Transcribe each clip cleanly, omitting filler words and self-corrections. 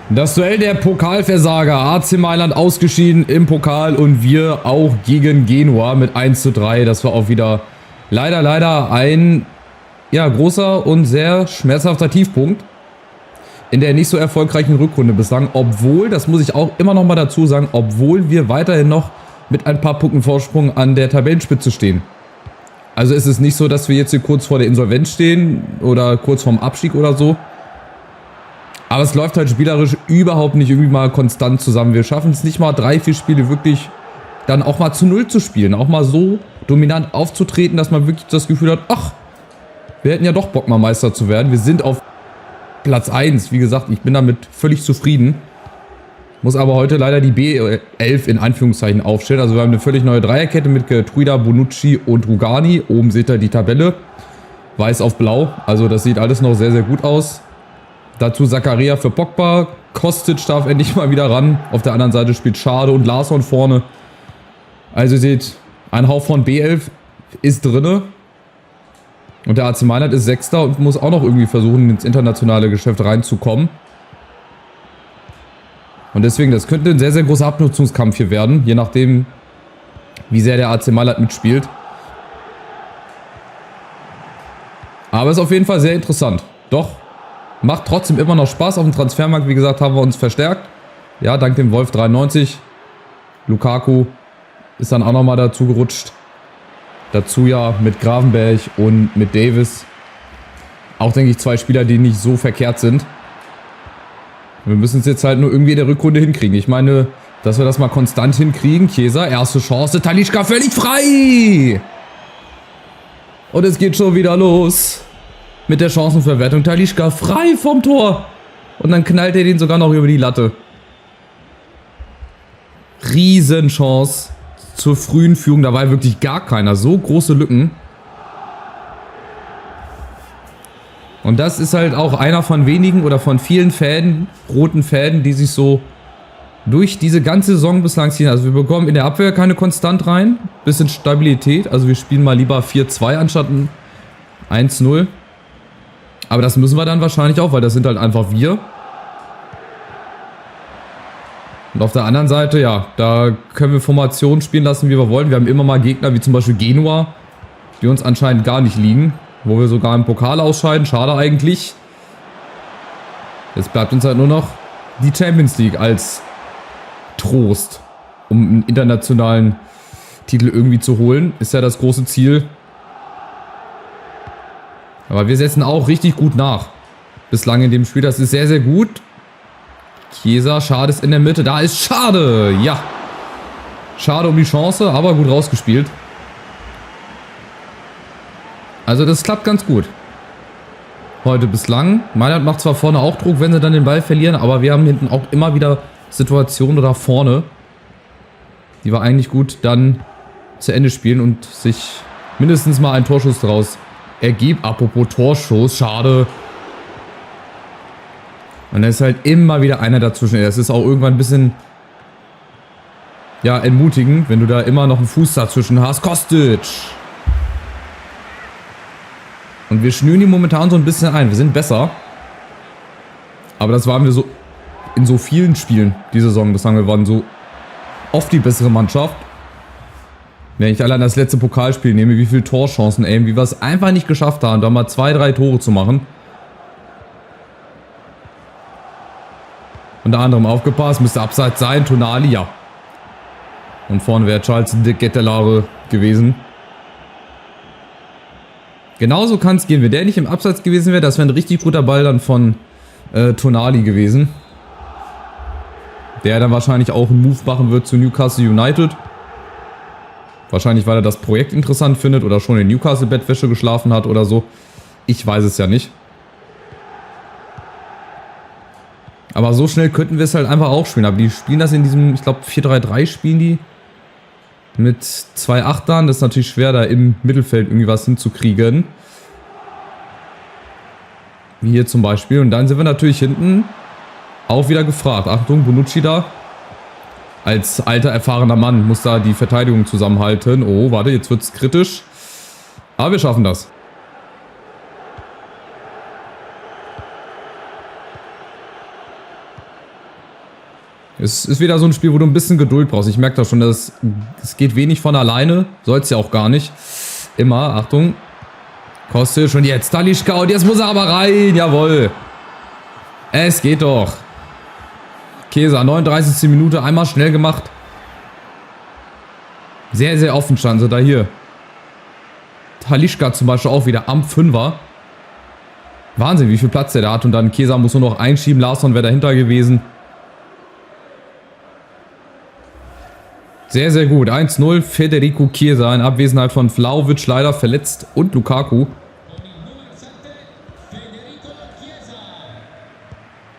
Das Duell der Pokalversager. AC Mailand ausgeschieden im Pokal und wir auch gegen Genua mit 1:3. Das war auch wieder leider ein großer und sehr schmerzhafter Tiefpunkt in der nicht so erfolgreichen Rückrunde bislang. Obwohl, das muss ich auch immer noch mal dazu sagen, obwohl wir weiterhin noch mit ein paar Punkten Vorsprung an der Tabellenspitze stehen. Also ist es nicht so, dass wir jetzt hier kurz vor der Insolvenz stehen oder kurz vorm Abstieg oder so. Aber es läuft halt spielerisch überhaupt nicht irgendwie mal konstant zusammen. Wir schaffen es nicht mal 3-4 Spiele wirklich dann auch mal zu 0 zu spielen. Auch mal so dominant aufzutreten, dass man wirklich das Gefühl hat, ach, wir hätten ja doch Bock mal Meister zu werden. Wir sind auf Platz 1. Wie gesagt, ich bin damit völlig zufrieden. Muss aber heute leider die B11 in Anführungszeichen aufstellen. Also wir haben eine völlig neue Dreierkette mit Truida, Bonucci und Rugani. Oben seht ihr die Tabelle. Weiß auf blau. Also das sieht alles noch sehr, sehr gut aus. Dazu Zakaria für Pogba. Kostic darf endlich mal wieder ran. Auf der anderen Seite spielt Schade und Larsson vorne. Also ihr seht, ein Hauch von B11 ist drinne. Und der AC Mailand ist Sechster und muss auch noch irgendwie versuchen, ins internationale Geschäft reinzukommen. Und deswegen, das könnte ein sehr, sehr großer Abnutzungskampf hier werden. Je nachdem, wie sehr der AC Mailand mitspielt. Aber ist auf jeden Fall sehr interessant. Doch. Macht trotzdem immer noch Spaß auf dem Transfermarkt. Wie gesagt, haben wir uns verstärkt. Ja, dank dem Wolf 93. Lukaku ist dann auch nochmal dazu gerutscht. Dazu ja mit Gravenberch und mit Davis. Auch, denke ich, zwei Spieler, die nicht so verkehrt sind. Wir müssen es jetzt halt nur irgendwie in der Rückrunde hinkriegen. Ich meine, dass wir das mal konstant hinkriegen. Chiesa, erste Chance. Talisca völlig frei. Und es geht schon wieder los. Mit der Chancenverwertung. Talisca frei vom Tor. Und dann knallt er den sogar noch über die Latte. Riesenchance zur frühen Führung. Da war wirklich gar keiner. So große Lücken. Und das ist halt auch einer von wenigen oder von vielen Fäden, roten Fäden, die sich so durch diese ganze Saison bislang ziehen. Also wir bekommen in der Abwehr keine Konstant rein. Bisschen Stabilität. Also wir spielen mal lieber 4-2 anstatt ein 1-0. Aber das müssen wir dann wahrscheinlich auch, weil das sind halt einfach wir. Und auf der anderen Seite, ja, da können wir Formationen spielen lassen, wie wir wollen. Wir haben immer mal Gegner, wie zum Beispiel Genua, die uns anscheinend gar nicht liegen. Wo wir sogar im Pokal ausscheiden. Schade eigentlich. Jetzt bleibt uns halt nur noch die Champions League als Trost, um einen internationalen Titel irgendwie zu holen. Ist ja das große Ziel. Aber wir setzen auch richtig gut nach. Bislang in dem Spiel. Das ist sehr, sehr gut. Chiesa, Schade ist in der Mitte. Da ist Schade. Ja. Schade um die Chance, aber gut rausgespielt. Also das klappt ganz gut. Heute bislang. Mailand macht zwar vorne auch Druck, wenn sie dann den Ball verlieren, aber wir haben hinten auch immer wieder Situationen oder vorne, die wir eigentlich gut dann zu Ende spielen und sich mindestens mal ein Torschuss daraus ergibt. Apropos Torschuss, Schade. Und da ist halt immer wieder einer dazwischen. Das ist auch irgendwann ein bisschen entmutigend, wenn du da immer noch einen Fuß dazwischen hast. Kostic. Und wir schnüren die momentan so ein bisschen ein. Wir sind besser. Aber das waren wir so in so vielen Spielen die Saison. Das sagen wir, waren so oft die bessere Mannschaft. Wenn ich allein das letzte Pokalspiel nehme, wie viele Torchancen, wie wir es einfach nicht geschafft haben, da mal 2-3 Tore zu machen. Unter anderem aufgepasst, müsste abseits sein. Tonali, ja. Und vorne wäre Charles de Kettelare gewesen. Genauso kann es gehen. Wenn der nicht im Abseits gewesen wäre, das wäre ein richtig guter Ball dann von Tonali gewesen. Der dann wahrscheinlich auch einen Move machen wird zu Newcastle United. Wahrscheinlich, weil er das Projekt interessant findet oder schon in Newcastle-Bettwäsche geschlafen hat oder so. Ich weiß es ja nicht. Aber so schnell könnten wir es halt einfach auch spielen. Aber die spielen das in diesem, ich glaube 4-3-3 spielen die. Mit 2 Achtern. Das ist natürlich schwer, da im Mittelfeld irgendwie was hinzukriegen. Wie hier zum Beispiel. Und dann sind wir natürlich hinten auch wieder gefragt. Achtung, Bonucci da. Als alter, erfahrener Mann muss da die Verteidigung zusammenhalten. Oh, warte, jetzt wird es kritisch. Aber wir schaffen das. Es ist wieder so ein Spiel, wo du ein bisschen Geduld brauchst. Ich merke da schon, dass es geht wenig von alleine. Soll es ja auch gar nicht. Immer, Achtung. Kostic und jetzt Talisca und jetzt muss er aber rein. Jawohl. Es geht doch. Chiesa, 39. Minute, einmal schnell gemacht. Sehr, sehr offen standen sie da hier. Talisca zum Beispiel auch wieder am Fünfer. Wahnsinn, wie viel Platz der da hat. Und dann Chiesa muss nur noch einschieben. Larsson wäre dahinter gewesen. Sehr, sehr gut. 1-0. Federico Chiesa in Abwesenheit von Vlahovic, leider verletzt. Und Lukaku.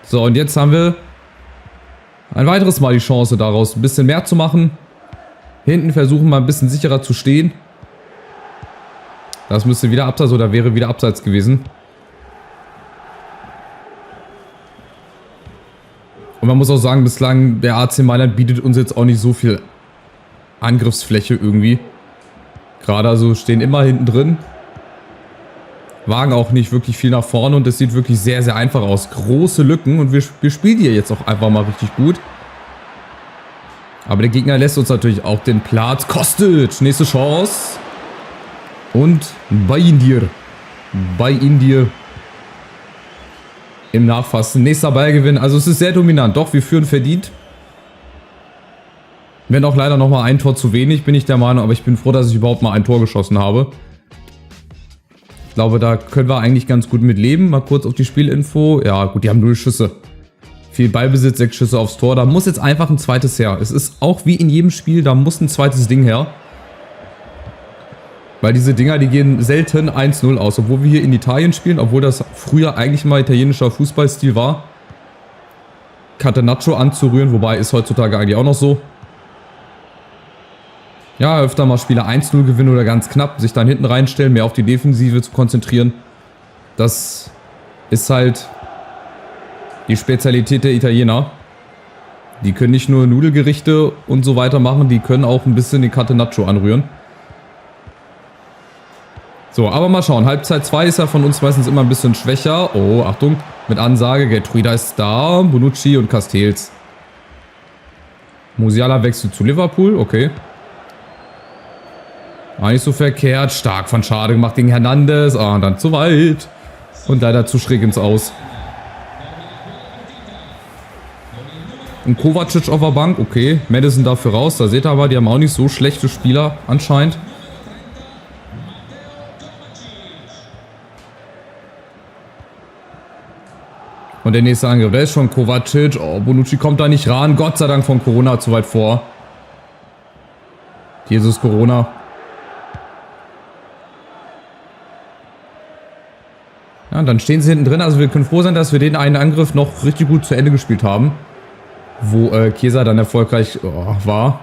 So, und jetzt haben wir ein weiteres Mal die Chance daraus, ein bisschen mehr zu machen. Hinten versuchen wir ein bisschen sicherer zu stehen. Das müsste wieder abseits oder wäre wieder abseits gewesen. Und man muss auch sagen, bislang der AC Mailand bietet uns jetzt auch nicht so viel Angriffsfläche irgendwie. Gerade also stehen immer hinten drin. Wagen auch nicht wirklich viel nach vorne und es sieht wirklich sehr, sehr einfach aus. Große Lücken und wir spielen hier jetzt auch einfach mal richtig gut. Aber der Gegner lässt uns natürlich auch den Platz. Kostic, nächste Chance. Und bei Indir. Im Nachfassen. Nächster Ballgewinn. Also es ist sehr dominant. Doch, wir führen verdient. Wenn auch leider nochmal ein Tor zu wenig, bin ich der Meinung. Aber ich bin froh, dass ich überhaupt mal ein Tor geschossen habe. Ich glaube, da können wir eigentlich ganz gut mit leben. Mal kurz auf die Spielinfo. Ja gut, die haben 0 Schüsse. Viel Ballbesitz, 6 Schüsse aufs Tor. Da muss jetzt einfach ein zweites her. Es ist auch wie in jedem Spiel, da muss ein zweites Ding her. Weil diese Dinger, die gehen selten 1-0 aus. Obwohl wir hier in Italien spielen, obwohl das früher eigentlich mal italienischer Fußballstil war. Catenaccio anzurühren, wobei ist heutzutage eigentlich auch noch so. Ja, öfter mal Spieler 1-0 gewinnen oder ganz knapp, sich dann hinten reinstellen, mehr auf die Defensive zu konzentrieren. Das ist halt die Spezialität der Italiener. Die können nicht nur Nudelgerichte und so weiter machen, die können auch ein bisschen den Catenaccio anrühren. So, aber mal schauen. Halbzeit 2 ist ja von uns meistens immer ein bisschen schwächer. Oh, Achtung, mit Ansage. Gertruida ist da, Bonucci und Castells. Musiala wechselt zu Liverpool, okay. War nicht so verkehrt. Stark von Schade gemacht gegen Hernandez. Ah, dann zu weit. Und leider zu schräg ins Aus. Und Kovacic auf der Bank. Okay, Madison dafür raus. Da seht ihr aber, die haben auch nicht so schlechte Spieler anscheinend. Und der nächste Angriff, der ist schon Kovacic. Oh, Bonucci kommt da nicht ran. Gott sei Dank von Corona zu weit vor. Jesus Corona. Ja, und dann stehen sie hinten drin. Also wir können froh sein, dass wir den einen Angriff noch richtig gut zu Ende gespielt haben. Wo Chiesa dann erfolgreich war.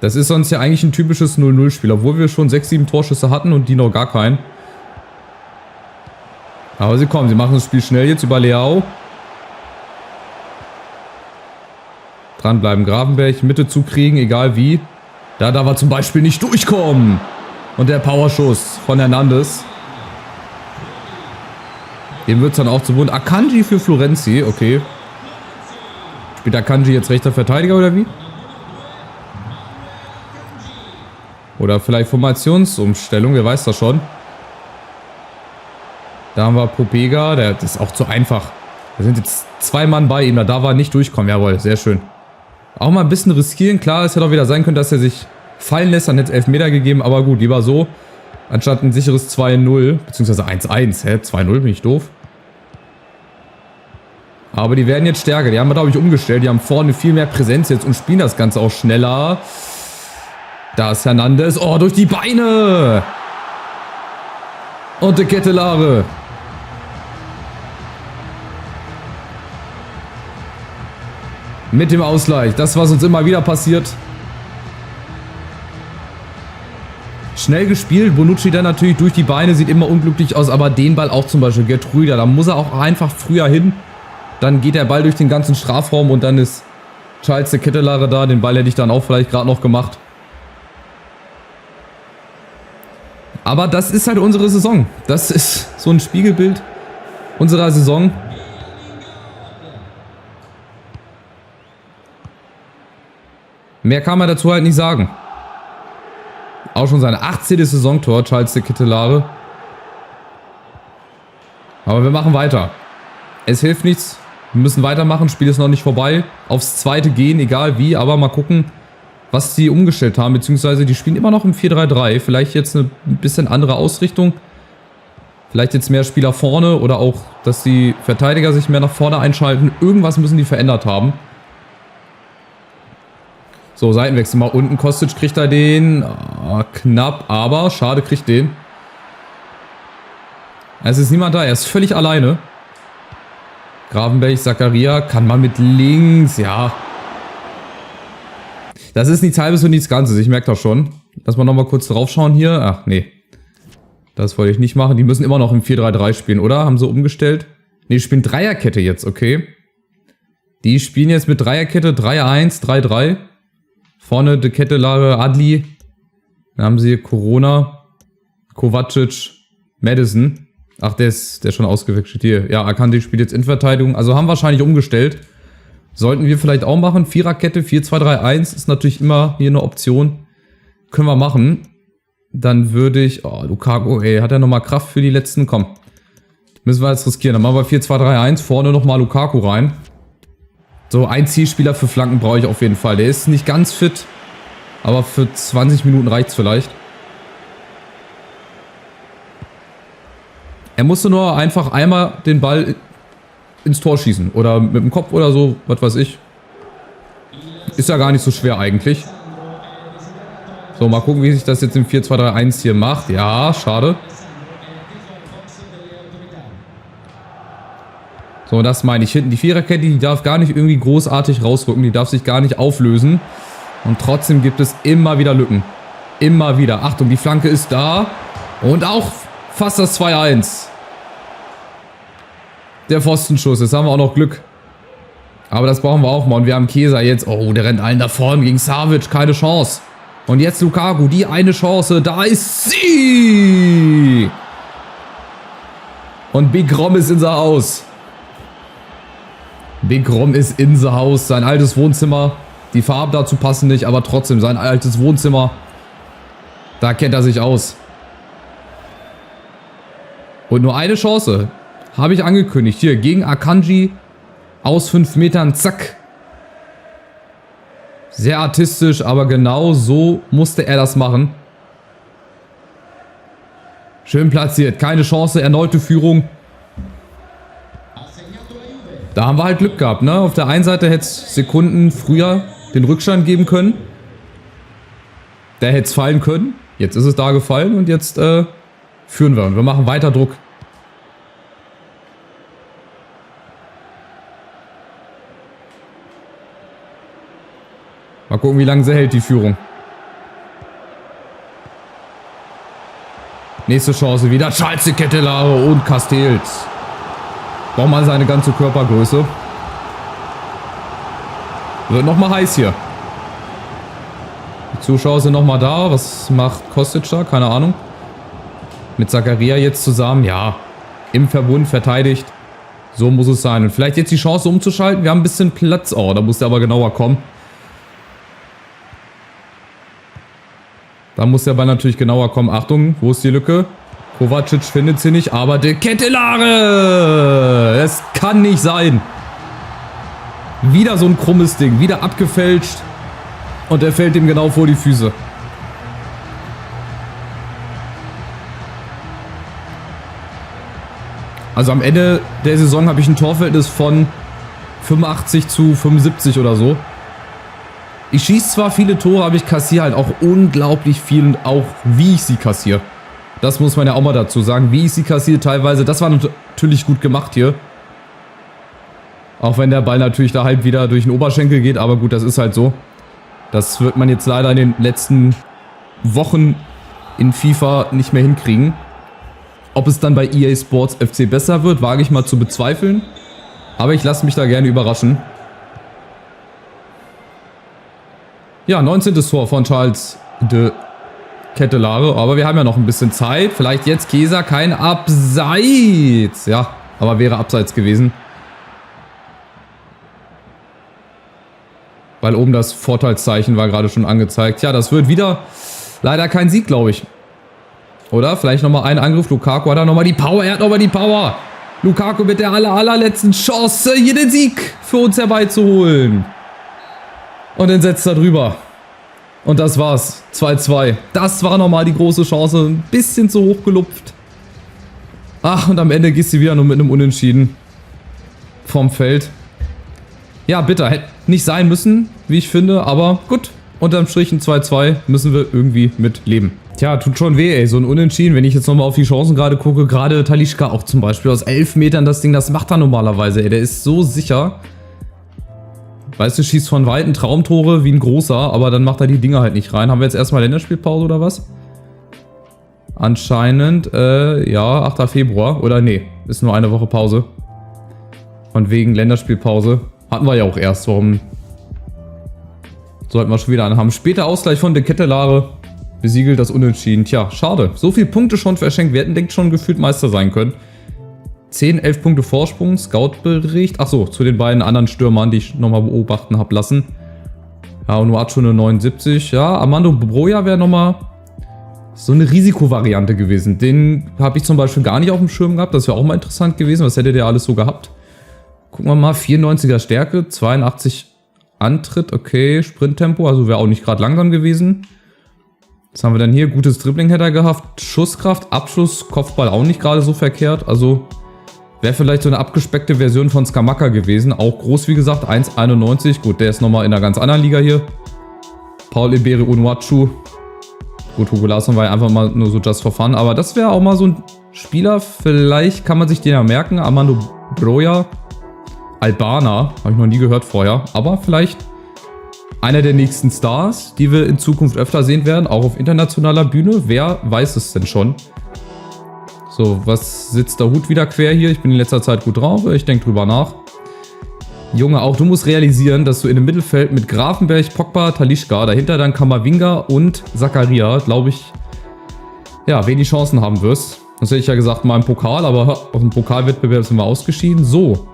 Das ist sonst ja eigentlich ein typisches 0-0-Spiel. Obwohl wir schon 6, 7 Torschüsse hatten und die noch gar keinen. Aber sie kommen, sie machen das Spiel schnell jetzt über Leao. Dranbleiben, Gravenberg, Mitte zukriegen, egal wie. Da darf er zum Beispiel nicht durchkommen. Und der Powerschuss von Hernandez. Dem wird es dann auch zu Wund. Akanji für Florenzi, okay. Spielt Akanji jetzt rechter Verteidiger oder wie? Oder vielleicht Formationsumstellung, wer weiß das schon. Da haben wir Popega, das ist auch zu einfach. Da sind jetzt 2 Mann bei ihm, da darf er nicht durchkommen. Jawohl, sehr schön. Auch mal ein bisschen riskieren. Klar, es hätte auch wieder sein können, dass er sich fallen lässt. Dann hätte es Elfmeter gegeben, aber gut, lieber so. Anstatt ein sicheres 2-0, beziehungsweise 1-1. 2-0, bin ich doof. Aber die werden jetzt stärker. Die haben wir, glaube ich, umgestellt. Die haben vorne viel mehr Präsenz jetzt und spielen das Ganze auch schneller. Da ist Hernandez. Oh, durch die Beine! Und der Kettelare. Mit dem Ausgleich. Das, was uns immer wieder passiert. Schnell gespielt. Bonucci dann natürlich durch die Beine. Sieht immer unglücklich aus. Aber den Ball auch zum Beispiel. Gertruida. Da muss er auch einfach früher hin. Dann geht der Ball durch den ganzen Strafraum. Und dann ist Charles de Kettelare da. Den Ball hätte ich dann auch vielleicht gerade noch gemacht. Aber das ist halt unsere Saison. Das ist so ein Spiegelbild unserer Saison. Mehr kann man dazu halt nicht sagen. Auch schon seine 18. Saisontor, Charles de Ketelaere. Aber wir machen weiter. Es hilft nichts. Wir müssen weitermachen. Spiel ist noch nicht vorbei. Aufs zweite gehen, egal wie. Aber mal gucken, was sie umgestellt haben. Beziehungsweise die spielen immer noch im 4-3-3. Vielleicht jetzt eine bisschen andere Ausrichtung. Vielleicht jetzt mehr Spieler vorne. Oder auch, dass die Verteidiger sich mehr nach vorne einschalten. Irgendwas müssen die verändert haben. So, Seitenwechsel mal unten. Kostic kriegt er den. Knapp, aber schade, kriegt den. Es ist niemand da. Er ist völlig alleine. Gravenberch, Zakaria, kann man mit links, ja. Das ist nichts Halbes und nichts Ganzes, ich merke das schon. Lass mal nochmal kurz drauf schauen hier. Ach, nee. Das wollte ich nicht machen. Die müssen immer noch im 4-3-3 spielen, oder? Haben sie umgestellt? Ne, die spielen Dreierkette jetzt, okay. Die spielen jetzt mit Dreierkette 3-1, 3-3. Vorne de Ketelaere, Adli. Dann haben sie Corona, Kovacic, Madison. Ach, der ist schon ausgewechselt hier. Ja, Akanji spielt jetzt Innenverteidigung. Also haben wahrscheinlich umgestellt. Sollten wir vielleicht auch machen. Viererkette, 4-2-3-1 ist natürlich immer hier eine Option. Können wir machen. Dann würde ich... Oh, Lukaku, ey, hat er nochmal Kraft für die letzten? Komm. Müssen wir jetzt riskieren. Dann machen wir 4-2-3-1. Vorne nochmal Lukaku rein. So, ein Zielspieler für Flanken brauche ich auf jeden Fall. Der ist nicht ganz fit. Aber für 20 Minuten reicht es vielleicht. Er musste nur einfach einmal den Ball ins Tor schießen. Oder mit dem Kopf oder so, was weiß ich. Ist ja gar nicht so schwer eigentlich. So, mal gucken, wie sich das jetzt im 4-2-3-1 hier macht. Ja, schade. So, das meine ich. Hinten die Viererkette, die darf gar nicht irgendwie großartig rausrücken. Die darf sich gar nicht auflösen. Und trotzdem gibt es immer wieder Lücken. Immer wieder. Achtung, die Flanke ist da. Und auch... fast das 2-1. Der Pfostenschuss. Jetzt haben wir auch noch Glück. Aber das brauchen wir auch mal. Und wir haben Chiesa jetzt. Oh, der rennt allen da vorne gegen Savic. Keine Chance. Und jetzt Lukaku. Die eine Chance. Da ist sie. Und Big Rom ist in the house. Big Rom ist in the house. Sein altes Wohnzimmer. Die Farben dazu passen nicht. Aber trotzdem sein altes Wohnzimmer. Da kennt er sich aus. Und nur eine Chance. Habe ich angekündigt. Hier, gegen Akanji. Aus 5 Metern. Zack. Sehr artistisch, aber genau so musste er das machen. Schön platziert. Keine Chance. Erneute Führung. Da haben wir halt Glück gehabt, ne? Auf der einen Seite hätte es Sekunden früher den Rückstand geben können. Da hätte es fallen können. Jetzt ist es da gefallen und jetzt führen wir. Und wir machen weiter Druck. Mal gucken, wie lange sie hält, die Führung. Nächste Chance wieder. Charles de Ketelaere und Castells. Braucht mal seine ganze Körpergröße. Wird nochmal heiß hier. Die Zuschauer sind nochmal da. Was macht Kostic da? Keine Ahnung. Mit Zakaria jetzt zusammen. Ja, im Verbund verteidigt. So muss es sein. Und vielleicht jetzt die Chance umzuschalten. Wir haben ein bisschen Platz. Oh, da muss der aber genauer kommen. Da muss der Ball natürlich genauer kommen. Achtung, wo ist die Lücke? Kovacic findet sie nicht, aber de Ketelaere! Es kann nicht sein. Wieder so ein krummes Ding. Wieder abgefälscht. Und er fällt ihm genau vor die Füße. Also am Ende der Saison habe ich ein Torverhältnis von 85 zu 75 oder so. Ich schieße zwar viele Tore, aber ich kassiere halt auch unglaublich viel und auch wie ich sie kassiere. Das muss man ja auch mal dazu sagen, wie ich sie kassiere teilweise. Das war natürlich gut gemacht hier. Auch wenn der Ball natürlich da halb wieder durch den Oberschenkel geht, aber gut, das ist halt so. Das wird man jetzt leider in den letzten Wochen in FIFA nicht mehr hinkriegen. Ob es dann bei EA Sports FC besser wird, wage ich mal zu bezweifeln. Aber ich lasse mich da gerne überraschen. Ja, 19. Tor von Charles de Ketelaere. Aber wir haben ja noch ein bisschen Zeit. Vielleicht jetzt Chiesa, kein Abseits. Ja, aber wäre Abseits gewesen. Weil oben das Vorteilszeichen war gerade schon angezeigt. Ja, das wird wieder leider kein Sieg, glaube ich. Oder? Vielleicht nochmal ein Angriff. Lukaku hat da nochmal die Power. Er hat nochmal die Power. Lukaku mit der allerletzten Chance, hier den Sieg für uns herbeizuholen. Und dann setzt er drüber. Und das war's. 2-2. Das war nochmal die große Chance. Ein bisschen zu hoch gelupft. Ach, und am Ende gehst du wieder nur mit einem Unentschieden vom Feld. Ja, bitter. Hätte nicht sein müssen, wie ich finde. Aber gut. Unterm Strich ein 2-2 müssen wir irgendwie mit leben. Tja, tut schon weh, ey. So ein Unentschieden. Wenn ich jetzt nochmal auf die Chancen gerade gucke. Gerade Talisca auch zum Beispiel aus 11 Metern das Ding. Das macht er normalerweise, ey. Der ist so sicher. Weißt du, schießt von weiten Traumtore wie ein großer. Aber dann macht er die Dinger halt nicht rein. Haben wir jetzt erstmal Länderspielpause oder was? Anscheinend, ja, 8. Februar. Oder nee, ist nur eine Woche Pause. Von wegen Länderspielpause. Hatten wir ja auch erst. Warum sollten wir schon wieder anhaben? Später Ausgleich von De Kettelare. Besiegelt das Unentschieden. Tja, schade. So viele Punkte schon verschenkt. Wir hätten, denkt schon, gefühlt Meister sein können. 10, 11 Punkte Vorsprung. Scout-Bericht. Achso, zu den beiden anderen Stürmern, die ich nochmal beobachten habe lassen. Ja, und Onuachu eine 79. Ja, Armando Broja wäre nochmal so eine Risikovariante gewesen. Den habe ich zum Beispiel gar nicht auf dem Schirm gehabt. Das wäre auch mal interessant gewesen. Was hätte der alles so gehabt? Gucken wir mal. 94er Stärke, 82 Antritt. Okay, Sprinttempo. Also wäre auch nicht gerade langsam gewesen. Was haben wir denn hier? Gutes Dribbling hätte er gehabt. Schusskraft, Abschluss, Kopfball auch nicht gerade so verkehrt. Also wäre vielleicht so eine abgespeckte Version von Scamacca gewesen. Auch groß, wie gesagt, 1,91. Gut, der ist nochmal in einer ganz anderen Liga hier. Paul Ebere Onuachu. Gut, Hugo Larsson war ja einfach mal nur so just for fun. Aber das wäre auch mal so ein Spieler. Vielleicht kann man sich den ja merken. Armando Broja. Albaner. Habe ich noch nie gehört vorher. Aber vielleicht einer der nächsten Stars, die wir in Zukunft öfter sehen werden. Auch auf internationaler Bühne. Wer weiß es denn schon? So, was sitzt der Hut wieder quer hier? Ich bin in letzter Zeit gut drauf. Ich denke drüber nach. Junge, auch du musst realisieren, dass du in dem Mittelfeld mit Grafenberg, Pogba, Talisca, dahinter dann Kamavinga und Zakaria, glaube ich, ja, wenig Chancen haben wirst. Das hätte ich ja gesagt, mal im Pokal, aber aus dem Pokalwettbewerb sind wir ausgeschieden. So,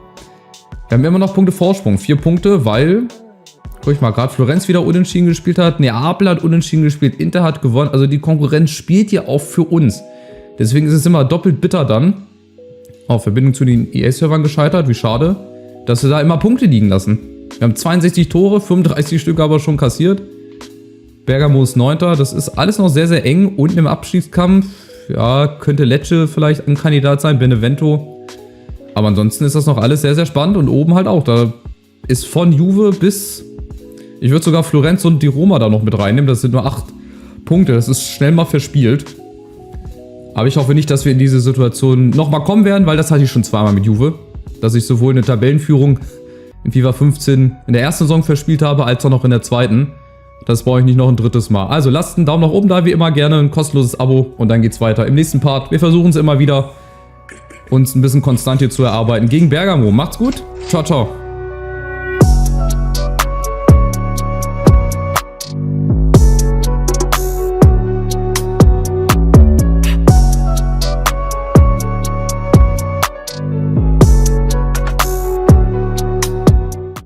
wir haben immer noch Punkte Vorsprung. 4 Punkte, weil, guck ich mal, gerade Florenz wieder unentschieden gespielt hat, Neapel hat unentschieden gespielt, Inter hat gewonnen. Also die Konkurrenz spielt ja auch für uns. Deswegen ist es immer doppelt bitter dann. Oh, Verbindung zu den EA-Servern gescheitert, wie schade. Dass wir da immer Punkte liegen lassen. Wir haben 62 Tore, 35 Stück aber schon kassiert. Bergamo ist 9. Das ist alles noch sehr, sehr eng. Unten im Abstiegskampf, ja, könnte Lecce vielleicht ein Kandidat sein, Benevento. Aber ansonsten ist das noch alles sehr, sehr spannend. Und oben halt auch. Da ist von Juve bis, ich würde sogar Florenz und die Roma da noch mit reinnehmen. Das sind nur 8 Punkte. Das ist schnell mal verspielt. Aber ich hoffe nicht, dass wir in diese Situation nochmal kommen werden, weil das hatte ich schon zweimal mit Juve. Dass ich sowohl eine Tabellenführung in FIFA 15 in der ersten Saison verspielt habe, als auch noch in der zweiten. Das brauche ich nicht noch ein drittes Mal. Also lasst einen Daumen nach oben da, wie immer gerne ein kostenloses Abo und dann geht's weiter im nächsten Part. Wir versuchen es immer wieder, uns ein bisschen konstant hier zu erarbeiten gegen Bergamo. Macht's gut. Ciao, ciao.